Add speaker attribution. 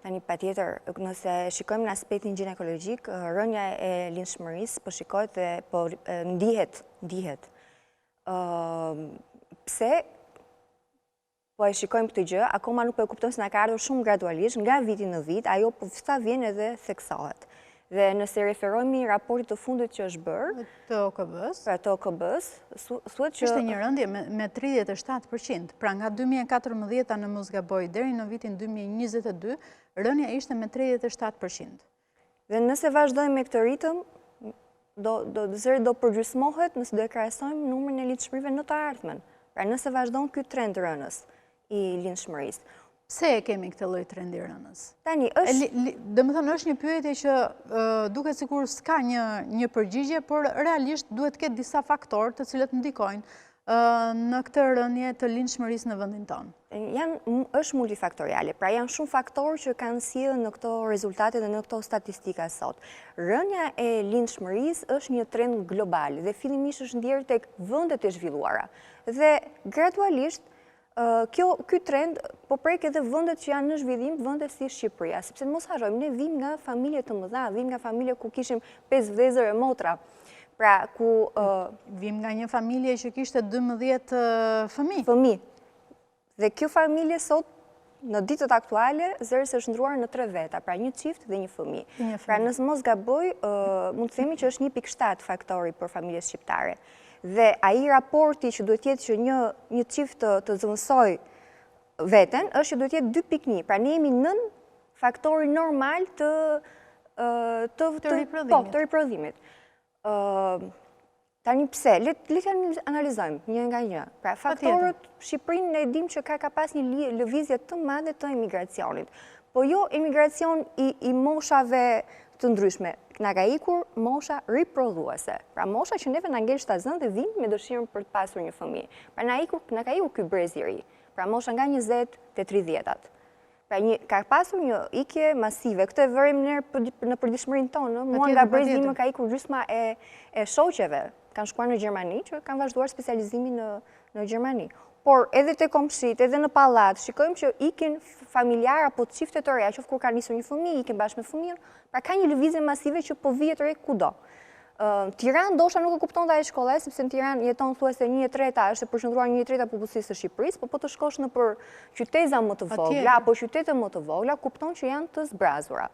Speaker 1: Tani patjetër, nëse shikojmë në aspektin ginekologjik, rënja e lindshmërisë po shikohet dhe po ndihet. Pse po e shikojmë këtë gjë, akoma nuk po e kuptojmë se na ka ardhur shumë gradualisht, nga viti në vit, ajo po sa vjen edhe theksohet. Dhe nëse referohemi raportit të fundit që është bërë,
Speaker 2: të OKB-s,
Speaker 1: të OKB-s, thuhet që
Speaker 2: ishte një rëndje me 37%, pra nga 2014 në mos gaboj deri në vitin 2022, rënja ishte me 37%.
Speaker 1: Dhe nëse vazhdojmë me këtë ritëm, do përgjysmohet nëse do e krahasojmë numrin e lindshmërive në të ardhmen. Pra nëse vazhdon ky trend rënës i lindshmërisë.
Speaker 2: Pse e kemi këtë lloj trendi rënës?
Speaker 1: Tani është,
Speaker 2: domethënë është një pyetje që duket sikur s'ka një përgjigje, por realisht duhet të ketë disa faktorë të cilët ndikojnë në këtë rënje të lindshmërisë në vendin tonë.
Speaker 1: Është multifaktoriale, pra janë shumë faktorë që kanë sjellë në këto rezultate dhe në këto statistika sot. Rënja e lindshmërisë është një trend global dhe fillimisht është ndjerë tek vendet e zhvilluara. Dhe gradualisht ky trend po prek edhe vendet që janë në zhvillim, vende si Shqipëria, sepse mos harrojmë, ne vim nga familje të mëdha, vim nga familje ku kishim 5 vëllezër e motra. Pra ku
Speaker 2: vim nga një familje që kishte 12 fëmijë.
Speaker 1: Fëmijë. Dhe kjo familje sot në ditët aktuale zërisht është ndruar në 3 veta, pra një çift dhe një fëmijë. Pra nëse mos gaboj, mund të themi që është 1.7 faktori për familjet shqiptare. Dhe ai raporti që duhet jetë që një çift të zëvendësoj veten është që duhet jetë 2.1. Pra ne jemi nën faktori normal të riprodhimit. Tani pse? Le të analizojmë një nga një. Pra faktorët Shqipërinë ne dim që ka pas një lëvizje të madhe të emigracionit. Po jo emigracion i moshave të ndryshme. Na ka ikur mosha riprodhuese. Pra mosha që neve na ngel shtazën dhe vim me dëshirën për të pasur një fëmijë. Pra na ka ikur ky brez i ri. Pra mosha nga 20 te 30-tat. Pra ka pasur një ikje masive. Këtë e vërim ne në përditshmërinë tonë. Mua nga brezi im ka ikur gjysma e shoqeve. Kanë shkuar në Gjermani, që kanë vazhduar specializimin në Gjermani. Por edhe te komshit, edhe në pallat, shikojmë që ikin familjar apo çifte të reja, qoftë kur ka nisur një fëmijë, ikin bashkë me fëmijën, pra ka një lëvizje masive që po vihet re kudo. Tiranë ndoshta nuk e kupton ai shkolla, sepse në Tiranë jeton thuajse 1/3 është e përqendruar 1/3 popullsisë së Shqipërisë, po të shkosh nëpër qytete më të vogla apo qytete më të vogla, kupton që janë të zbrazura.